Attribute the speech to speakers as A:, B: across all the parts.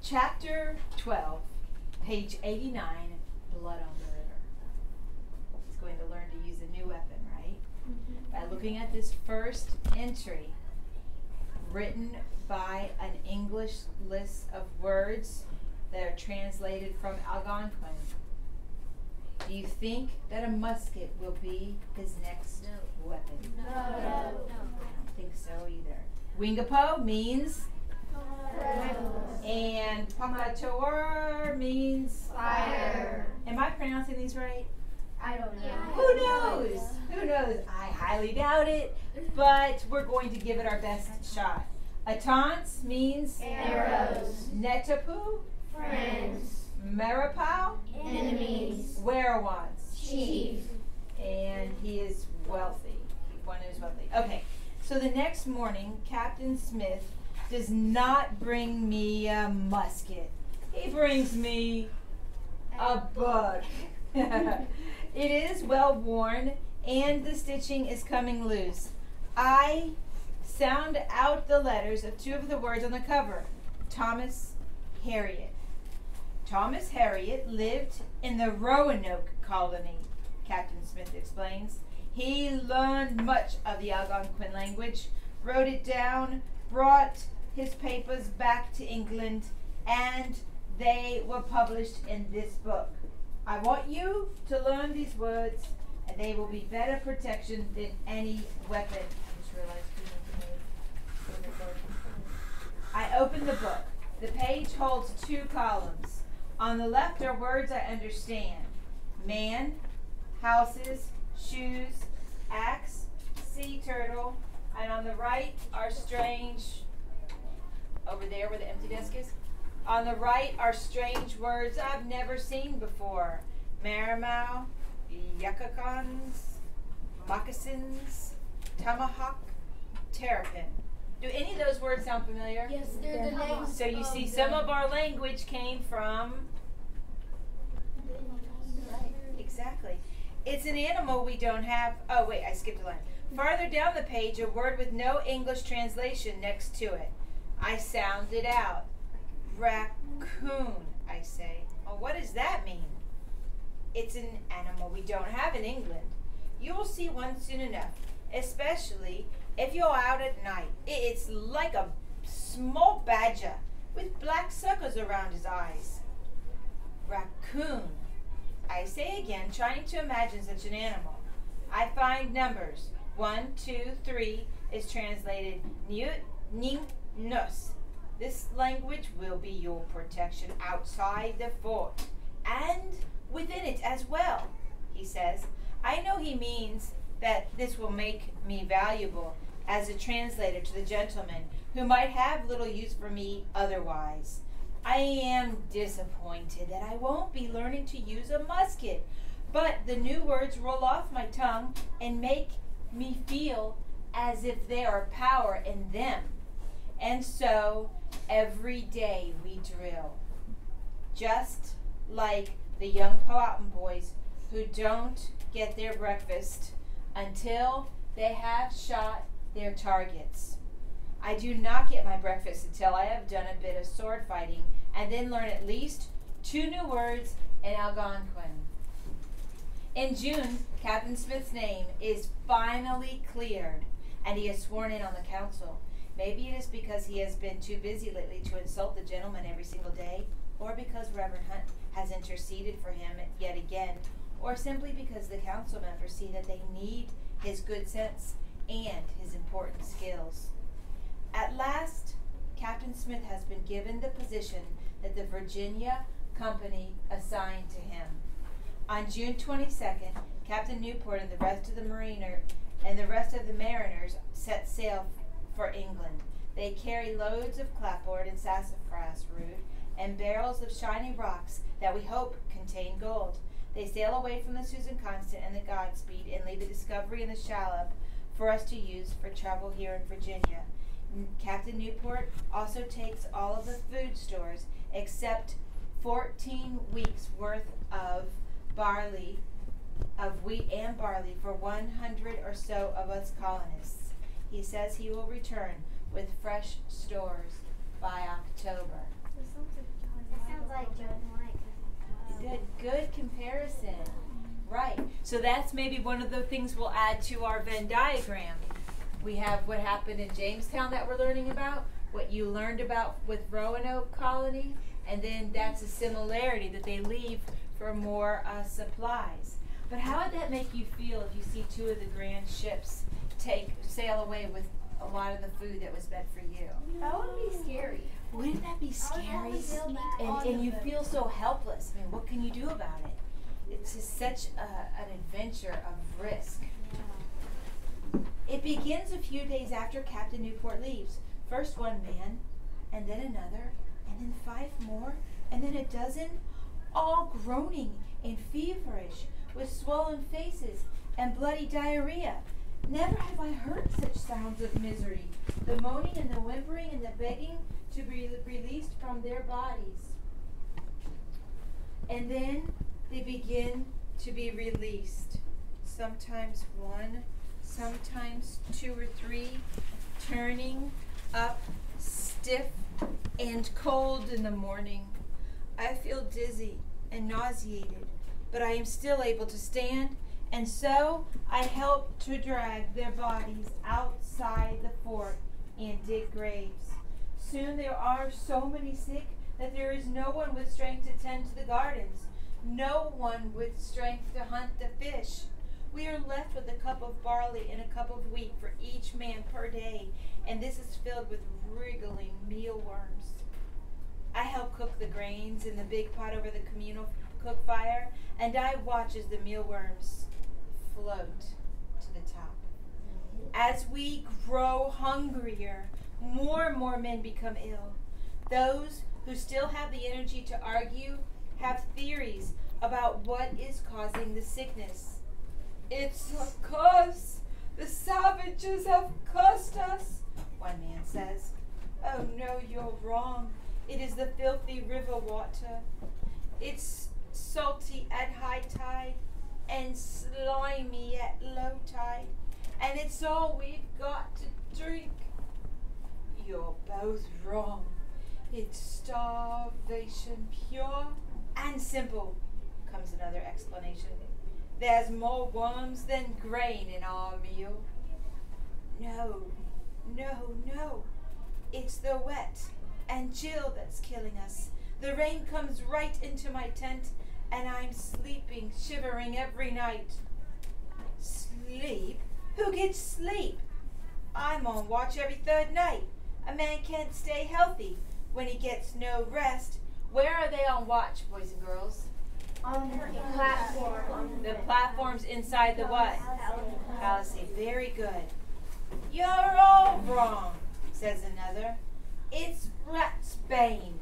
A: Chapter 12, page 89, Blood on the River. He's going to learn to use a new weapon, right? By looking at this first entry, written by an English list of words that are translated from Algonquin. Do you think that a musket will be his next weapon?
B: No.
A: I don't think so either. Wingapo means and Pakator means
B: fire.
A: Am I pronouncing these right?
B: I don't know.
A: Who knows? Who knows? I highly doubt it, but we're going to give it our best shot. Atance means
B: Arrows.
A: Netapu,
B: Friends.
A: Marapau,
B: Enemies.
A: Werewans.
B: Chief.
A: And he is wealthy. One who's wealthy. Okay, so the next morning, Captain Smith does not bring me a musket. He brings me a book. It is well worn and the stitching is coming loose. I sound out the letters of two of the words on the cover. Thomas Harriot. Thomas Harriot lived in the Roanoke colony, Captain Smith explains. He learned much of the Algonquin language, wrote it down, brought his papers back to England, and they were published in this book. I want you to learn these words, and they will be better protection than any weapon. I just realized I opened the book. The page holds 2 columns. On the left are words I understand. Man, houses, shoes, axe, sea turtle, and on the right are strange, over there where the empty desk is, on the right are strange words I've never seen before. Maramau, yuccacons, moccasins, tomahawk, terrapin. Do any of those words sound familiar?
B: Yes, they're the names.
A: So you see some of our language came from... Exactly. It's an animal we don't have... Oh, wait, I skipped a line. Farther down the page, a word with no English translation next to it. I sound it out. Raccoon, I say. Well, what does that mean? It's an animal we don't have in England. You will see one soon enough, especially if you're out at night. It's like a small badger with black circles around his eyes. Raccoon, I say again, trying to imagine such an animal. I find numbers. 1, 2, 3 is translated Newt, Ning, Nus. This language will be your protection outside the fort and within it as well, he says. I know he means that this will make me valuable as a translator to the gentlemen who might have little use for me otherwise. I am disappointed that I won't be learning to use a musket, but the new words roll off my tongue and make me feel as if there are power in them. And so every day we drill, just like the young Powhatan boys who don't get their breakfast until they have shot their targets. I do not get my breakfast until I have done a bit of sword fighting and then learn at least 2 new words in Algonquin. In June, Captain Smith's name is finally cleared and he is sworn in on the council. Maybe it is because he has been too busy lately to insult the gentleman every single day, or because Reverend Hunt has interceded for him yet again, or simply because the council members see that they need his good sense and his important skills. At last, Captain Smith has been given the position that the Virginia Company assigned to him. On June 22nd, Captain Newport and the rest of the mariners set sail for England. They carry loads of clapboard and sassafras root and barrels of shiny rocks that we hope contain gold. They sail away from the Susan Constant and the Godspeed and leave the Discovery and the Shallop for us to use for travel here in Virginia. Captain Newport also takes all of the food stores except 14 weeks worth of wheat and barley for 100 or so of us colonists. He says he will return with fresh stores by October.
B: That sounds like
A: Good comparison. Right. So that's maybe one of the things we'll add to our Venn diagram. We have what happened in Jamestown that we're learning about, what you learned about with Roanoke Colony, and then that's a similarity that they leave for more supplies. But how would that make you feel if you see two of the grand ships sail away with a lot of the food that was meant for you?
B: That would be scary.
A: Wouldn't that be scary? And you feel so helpless. I mean, what can you do about it? It's just such an adventure of risk. It begins a few days after Captain Newport leaves. First one man, and then another, and then 5 more, and then a dozen, all groaning and feverish, with swollen faces and bloody diarrhea. Never have I heard such sounds of misery, the moaning and the whimpering and the begging to be released from their bodies. And then they begin to be released, sometimes 1, sometimes 2 or 3, turning up stiff and cold in the morning. I feel dizzy and nauseated, but I am still able to stand, and so I help to drag their bodies outside the fort and dig graves. Soon there are so many sick that there is no one with strength to tend to the gardens, no one with strength to hunt the fish. We are left with a cup of barley and a cup of wheat for each man per day, and this is filled with wriggling mealworms. I help cook the grains in the big pot over the communal cook fire, and I watch as the mealworms float to the top. As we grow hungrier, more and more men become ill. Those who still have the energy to argue have theories about what is causing the sickness. It's a curse. The savages have cursed us, one man says. Oh no, you're wrong. It is the filthy river water. It's salty at high tide and slimy at low tide, and it's all we've got to drink. You're both wrong. It's starvation, pure and simple, comes another explanation. There's more worms than grain in our meal. No, no, no. It's the wet and chill that's killing us. The rain comes right into my tent, and I'm sleeping, shivering every night. Sleep? Who gets sleep? I'm on watch every 3rd night. A man can't stay healthy when he gets no rest. Where are they on watch, boys and girls?
B: On the platform.
A: The platforms inside the what? Palisade. Very good. You're all wrong, says another. It's ratsbane.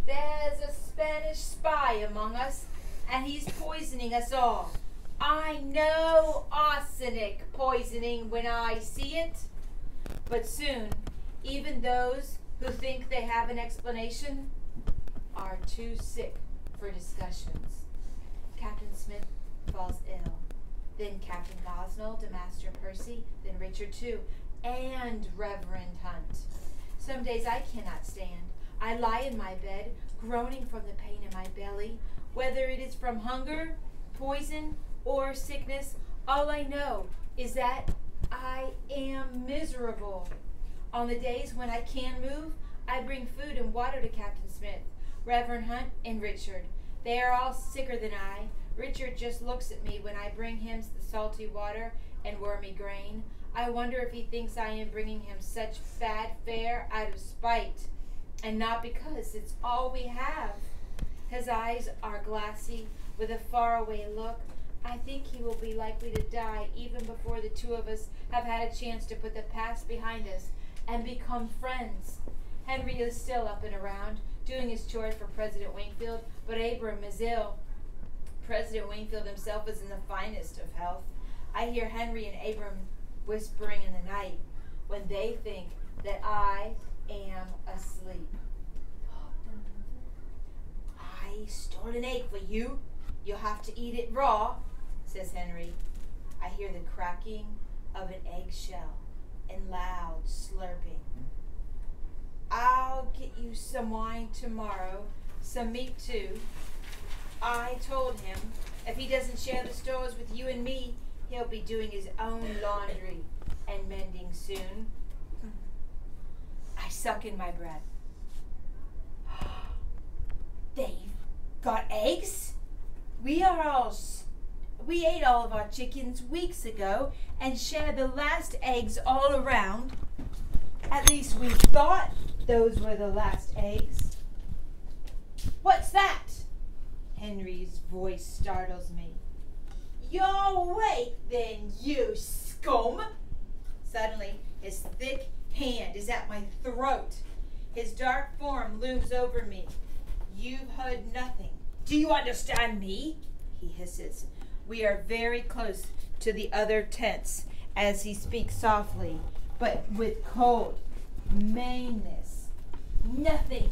A: There's a Spanish spy among us, and he's poisoning us all. I know arsenic poisoning when I see it. But soon, even those who think they have an explanation are too sick for discussions. Captain Smith falls ill. Then Captain Gosnell to Master Percy, then Richard too, and Reverend Hunt. Some days I cannot stand. I lie in my bed, groaning from the pain in my belly. Whether it is from hunger, poison, or sickness, all I know is that I am miserable. On the days when I can move, I bring food and water to Captain Smith, Reverend Hunt, and Richard. They are all sicker than I. Richard just looks at me when I bring him the salty water and wormy grain. I wonder if he thinks I am bringing him such bad fare out of spite, and not because it's all we have. His eyes are glassy, with a faraway look. I think he will be likely to die even before the two of us have had a chance to put the past behind us and become friends. Henry is still up and around, doing his chores for President Wingfield, but Abram is ill. President Wingfield himself is in the finest of health. I hear Henry and Abram whispering in the night when they think that I am asleep. I stole an egg for you. You'll have to eat it raw, says Henry. I hear the cracking of an eggshell and loud slurping. I'll get you some wine tomorrow, some meat too. I told him if he doesn't share the stores with you and me, he'll be doing his own laundry and mending soon. I suck in my breath. They've got eggs? We ate all of our chickens weeks ago and shared the last eggs all around. At least we thought those were the last eggs. What's that? Henry's voice startles me. You're awake then, you scum! Suddenly, his thick hand is at my throat. His dark form looms over me. You've heard nothing. Do you understand me? He hisses. We are very close to the other tents as he speaks softly, but with cold maneness. Nothing